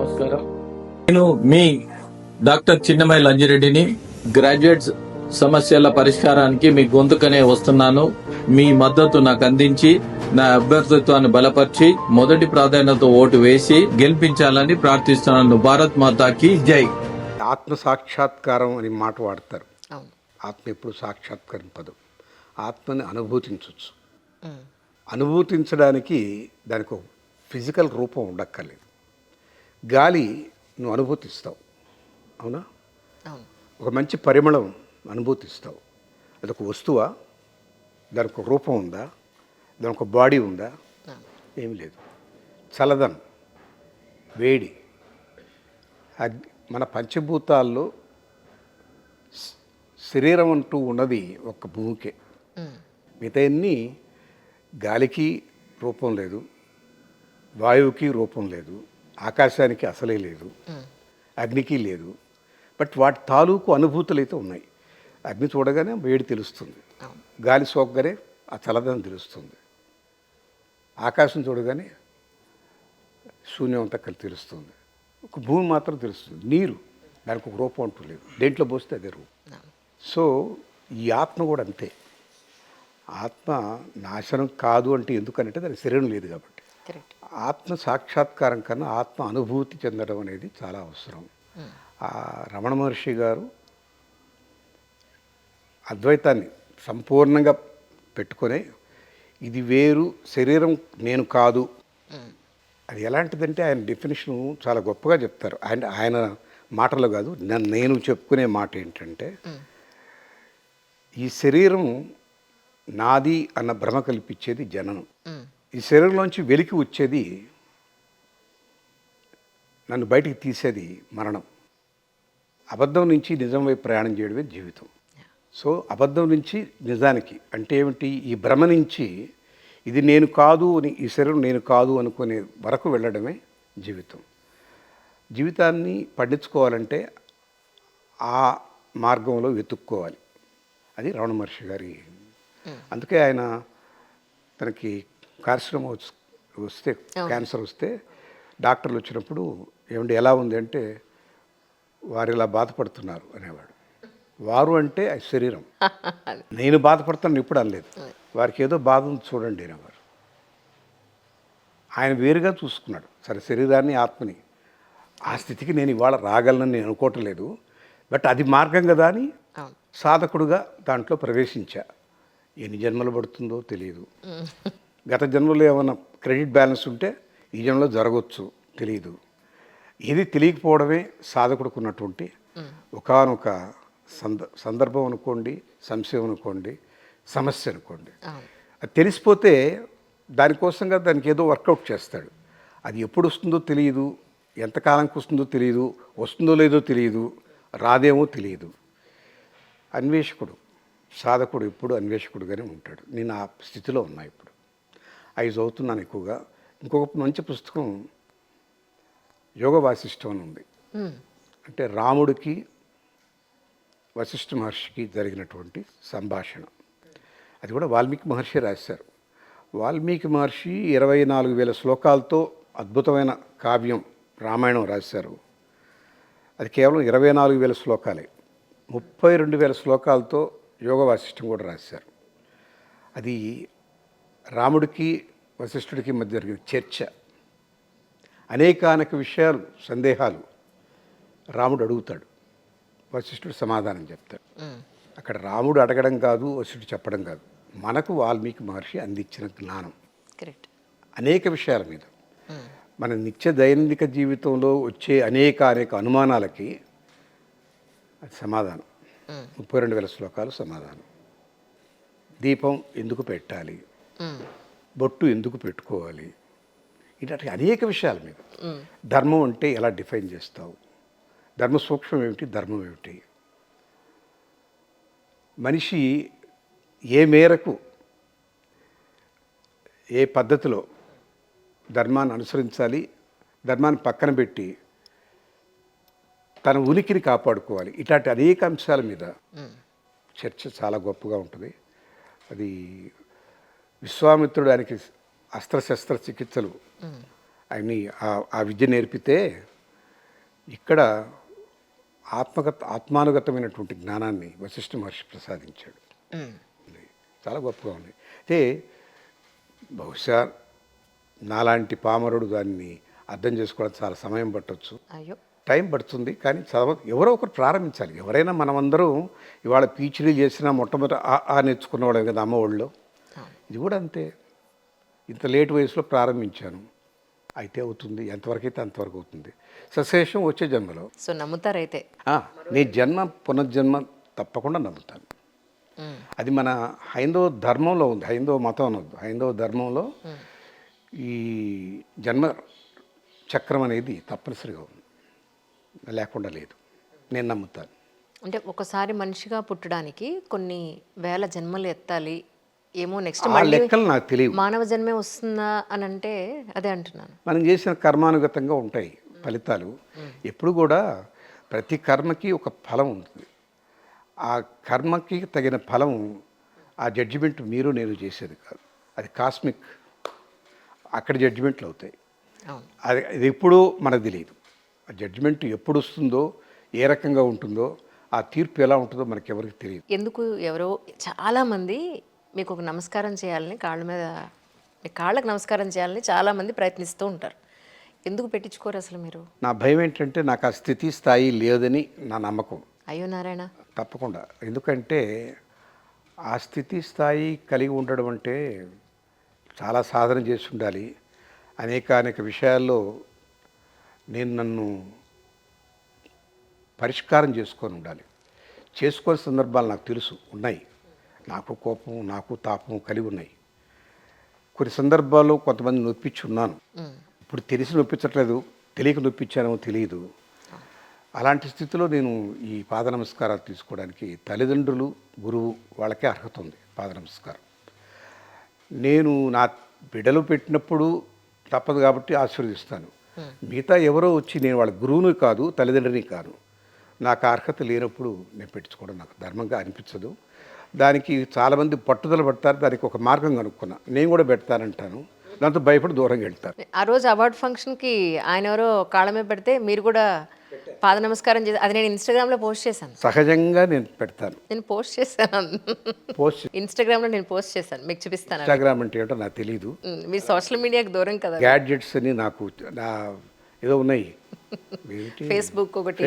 నమస్కారం. నేను మీ doctor చిన్నమై లంజిరెడ్డిని. Graduates సమస్యల పరిష్కారానికి మీ గొంతుకనే వస్తున్నాను. మీ మద్దతు నాకు అందించి నా అభ్యర్థిత్వాన్ని బలపరిచి మొదటి ప్రాధాన్యత ఓటు వేసి గెలిపించాలని ప్రార్థిస్తున్నాను. భారత్ మాతాకి జై. ఆత్మ సాక్షాత్కారం అని మాట వాడతారు. ఆత్మ ఎప్పుడు సాక్షాత్కరింపదు. ఆత్మని అనుభూతించవచ్చు. అనుభూతించడానికి దానికి ఒక ఫిజికల్ రూపం ఉండక్కర్లేదు. గాలి నువ్వు అనుభూతిస్తావు, అవునా? ఒక మంచి పరిమళం అనుభూతిస్తావు. అదొక వస్తువా? దానికి ఒక రూపం ఉందా? దానికి ఒక బాడీ ఉందా? ఏమి లేదు. చల్లదనం, వేడి, మన పంచభూతాల్లో శరీరం అంటూ ఉన్నది ఒక భూమికే. మిగతా అన్నీ గాలికి రూపం లేదు, వాయువుకి రూపం లేదు, ఆకాశానికి అసలే లేదు, అగ్నికి లేదు. బట్ వాటి తాలూకు అనుభూతులు అయితే ఉన్నాయి. అగ్ని చూడగానే వేడి తెలుస్తుంది, గాలి సోకగానే ఆ చల్లదనం తెలుస్తుంది, ఆకాశం చూడగానే శూన్యం అంతా కలిసి తెలుస్తుంది. ఒక భూమి మాత్రం తెలుస్తుంది. నీరు దానికి ఒక రూపం అంటూ లేదు, దేంట్లో పోస్తే అదే రూపం. సో ఈ ఆత్మ కూడా అంతే. ఆత్మ నాశనం కాదు అంటే ఎందుకంటే దానికి శరీరం లేదు కాబట్టి. ఆత్మ సాక్షాత్కారం కన్నా ఆత్మ అనుభూతి చెందడం అనేది చాలా అవసరం. రమణ మహర్షి గారు అద్వైతాన్ని సంపూర్ణంగా పెట్టుకొని ఇది వేరు, శరీరం నేను కాదు. అది ఎలాంటిదంటే ఆయన డెఫినేషన్ చాలా గొప్పగా చెప్తారు. ఆయన మాటలు కాదు, నేను చెప్పుకునే మాట ఏంటంటే, ఈ శరీరం నాది అన్న భ్రమ కల్పించేది జననం. ఈ శరీరంలోంచి వెలికి వచ్చేది, నన్ను బయటికి తీసేది మరణం. అబద్ధం నుంచి నిజం వైపు ప్రయాణం చేయడమే జీవితం. సో అబద్ధం నుంచి నిజానికి అంటే ఏమిటి? ఈ భ్రమ నుంచి ఇది నేను కాదు అని, ఈ శరీరం నేను కాదు అనుకునే వరకు వెళ్ళడమే జీవితం. జీవితాన్ని పండించుకోవాలంటే ఆ మార్గంలో వెతుక్కోవాలి. అది రమణ మహర్షి గారి. అందుకే ఆయన తనకి కార్సినోమా వస్తే, క్యాన్సర్ వస్తే డాక్టర్లు వచ్చినప్పుడు ఏమంటే ఎలా ఉంది అంటే, వారు ఇలా బాధపడుతున్నారు అనేవాడు. వారు అంటే శరీరం. నేను బాధపడుతాను ఇప్పుడు అనలేదు. వారికి ఏదో బాధ ఉంది చూడండి అనేవారు. ఆయన వేరుగా చూసుకున్నాడు. సరే, శరీరాన్ని ఆత్మని ఆ స్థితికి నేను ఇవాళ రాగలనని నేను అనుకోవటం లేదు. బట్ అది మార్గం కదా అని సాధకుడుగా దాంట్లో ప్రవేశించా. ఎన్ని జన్మలు పడుతుందో తెలియదు. గత జన్మలో ఏమైనా క్రెడిట్ బ్యాలెన్స్ ఉంటే ఈ జన్మలో జరగవచ్చు, తెలియదు. ఏది తెలియకపోవడమే సాధకుడికి ఉన్నటువంటి ఒకానొక సందర్భం అనుకోండి, సంశయం అనుకోండి, సమస్య అనుకోండి. అది తెలిసిపోతే దానికోసంగా దానికి ఏదో వర్కౌట్ చేస్తాడు. అది ఎప్పుడు వస్తుందో తెలియదు, ఎంతకాలంకి వస్తుందో తెలియదు, వస్తుందో లేదో తెలియదు, రాదేమో తెలియదు. అన్వేషకుడు, సాధకుడు ఎప్పుడు అన్వేషకుడుగానే ఉంటాడు. నేను ఆ స్థితిలో ఉన్నా ఇప్పుడు. అవి చదువుతున్నాను ఎక్కువగా. ఇంకొక మంచి పుస్తకం యోగ వాసిష్టం అని ఉంది. అంటే రాముడికి వశిష్ఠ మహర్షికి జరిగినటువంటి సంభాషణ. అది కూడా వాల్మీకి మహర్షి రాశారు. వాల్మీకి మహర్షి 24,000 శ్లోకాలతో అద్భుతమైన కావ్యం రామాయణం రాశారు. అది కేవలం 24,000 శ్లోకాలే. 32,000 శ్లోకాలతో యోగ వాసిష్టం కూడా రాశారు. అది రాముడికి వశిష్ఠుడికి మధ్య జరిగిన చర్చ. అనేక విషయాలు, సందేహాలు రాముడు అడుగుతాడు, వశిష్ఠుడు సమాధానం చెప్తాడు. అక్కడ రాముడు అడగడం కాదు, వశిష్ఠుడు చెప్పడం కాదు, మనకు వాల్మీకి మహర్షి అందించిన జ్ఞానం అనేక విషయాల మీద. మన నిత్య దైనందిక జీవితంలో వచ్చే అనేక అనుమానాలకి అది సమాధానం. 32,000 శ్లోకాలు సమాధానం. దీపం ఎందుకు పెట్టాలి, బొట్టు ఎందుకు పెట్టుకోవాలి, ఇలాంటి అనేక విషయాల మీద. ధర్మం అంటే ఎలా డిఫైన్ చేస్తావు, ధర్మ సూక్ష్మం ఏమిటి, ధర్మం ఏమిటి, మనిషి ఏ మేరకు ఏ పద్ధతిలో ధర్మాన్ని అనుసరించాలి, ధర్మాన్ని పక్కన పెట్టి తన ఉనికిని కాపాడుకోవాలి. ఇట్లాంటి అనేక అంశాల మీద చర్చ చాలా గొప్పగా ఉంటుంది. అది విశ్వామిత్రుడు ఆయనకి అస్త్రశస్త్ర చికిత్సలు ఆయన్ని ఆ విద్య నేర్పితే ఇక్కడ ఆత్మానుగతమైనటువంటి జ్ఞానాన్ని వశిష్ఠ మహర్షి ప్రసాదించాడు. చాలా గొప్పగా ఉంది. అయితే బహుశా నాలాంటి పామరుడు దాన్ని అర్థం చేసుకోవడం చాలా సమయం పట్టవచ్చు, అయ్యో టైం పడుతుంది. కానీ ఎవరో ఒకరు ప్రారంభించాలి. ఎవరైనా మనమందరం ఇవాళ పీహెచ్డీ చేసినా మొట్టమొదటి ఆ నేర్చుకున్నవాడే కదా అమ్మ ఒళ్ళో. ఇది కూడా అంతే. ఇంత లేట్ వయసులో ప్రారంభించాను, అయితే అవుతుంది. ఎంతవరకు అయితే అంతవరకు అవుతుంది. సశేషం వచ్చే జన్మలో. సో నమ్ముతారైతే నీ జన్మ పునర్జన్మ తప్పకుండా నమ్ముతాను. అది మన హైందవ ధర్మంలో ఉంది. హైందవ మతం అనొద్దు, హైందవ ధర్మంలో ఈ జన్మ చక్రం అనేది తప్పనిసరిగా ఉంది, లేకుండా లేదు. నేను నమ్ముతాను. అంటే ఒకసారి మనిషిగా పుట్టడానికి కొన్ని వేల జన్మలు ఎత్తాలి ఏమో, నెక్స్ట్ ఆ లెక్కలు నాకు తెలియవు. మానవ జన్మే వస్తుందా అని అంటే అదే అంటున్నాను. మనం చేసిన కర్మానుగతంగా ఉంటాయి ఫలితాలు. ఎప్పుడు కూడా ప్రతి కర్మకి ఒక ఫలం ఉంటుంది. ఆ కర్మకి తగిన ఫలం, ఆ జడ్జిమెంట్ మీరు నేను చేసేది కాదు, అది కాస్మిక్. అక్కడ జడ్జిమెంట్లు అవుతాయి. అది ఎప్పుడూ మనకు తెలియదు. ఆ జడ్జిమెంట్ ఎప్పుడు వస్తుందో, ఏ రకంగా ఉంటుందో, ఆ తీర్పు ఎలా ఉంటుందో మనకి ఎవరికి తెలియదు. ఎందుకు ఎవరో చాలామంది మీకు ఒక నమస్కారం చేయాలని మీ కాళ్ళకు నమస్కారం చేయాలని చాలామంది ప్రయత్నిస్తూ ఉంటారు. ఎందుకు పెట్టించుకోరు అసలు మీరు? నా భయం ఏంటంటే నాకు ఆ స్థితి స్థాయి లేదని నా నమ్మకం. అయ్యో నారాయణ. తప్పకుండా. ఎందుకంటే ఆ స్థితి స్థాయి కలిగి ఉండడం అంటే చాలా సాధన చేసి ఉండాలి. అనేక విషయాల్లో నేను నన్ను పరిష్కారం చేసుకొని ఉండాలి. చేసుకునే సందర్భాలు నాకు తెలుసు, ఉన్నాయి. నాకు కోపం, నాకు తాపం కలిగి ఉన్నాయి. కొన్ని సందర్భాల్లో కొంతమంది నొప్పించి ఉన్నాను. ఇప్పుడు తెలిసి నొప్పించట్లేదు, తెలియక నొప్పించానో తెలియదు. అలాంటి స్థితిలో నేను ఈ పాద నమస్కారాలు తీసుకోవడానికి తల్లిదండ్రులు, గురువు వాళ్ళకే అర్హత ఉంది పాద నమస్కారం. నేను నా బిడ్డలు పెట్టినప్పుడు తప్పదు కాబట్టి ఆశీర్వదిస్తాను. మిగతా ఎవరో వచ్చి నేను వాళ్ళ గురువుని కాదు, తల్లిదండ్రిని కాదు, నాకు అర్హత లేనప్పుడు నేను పెట్టించుకోవడం నాకు ధర్మంగా అనిపించదు. దానికి చాలామంది పట్టుదల పడతారు. దానికి ఒక మార్గం కనుక్కున్నా, నేను కూడా పెడతానంటాను. దాంతో భయపడి దూరంగా వెళ్తారు. ఆ రోజు అవార్డ్ ఫంక్షన్కి ఆయన ఎవరో కాళ్ళ మీద పెడితే మీరు కూడా పాద నమస్కారం చేసి, అది నేను ఇన్స్టాగ్రామ్లో పోస్ట్ చేశాను. సహజంగా నేను పెడతాను. నేను పోస్ట్ చేశాను, ఇన్స్టాగ్రామ్లో నేను పోస్ట్ చేశాను, మీకు చూపిస్తాను. ఇన్స్టాగ్రామ్ అంటే ఏంటో నాకు తెలియదు. మీ సోషల్ మీడియాకి దూరం కదా. గ్యాడ్జెట్స్ అని నాకు ఏదో ఉన్నాయి. ఫేస్బుక్ ఒకటి,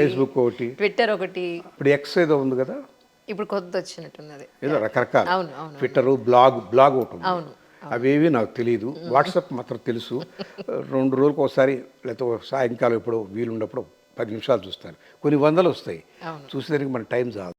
ట్విట్టర్ ఒకటి, ఇప్పుడు ఎక్స్ ఏదో ఉంది కదా, ఇప్పుడు కొత్త వచ్చినట్టున్నది ఏదో రకరకాల. అవును అవును. ట్విట్టరు, బ్లాగ్ ఒకటి ఉంది. అవును. అవేవి నాకు తెలియదు. వాట్సాప్ మాత్రం తెలుసు. 2 రోజులకు ఒకసారి, లేకపోతే సాయంకాలం ఎప్పుడో వీలున్నప్పుడు 10 నిమిషాలు చూస్తాను. కొన్ని వందలు వస్తాయి. చూసేదానికి మన టైం చాలు.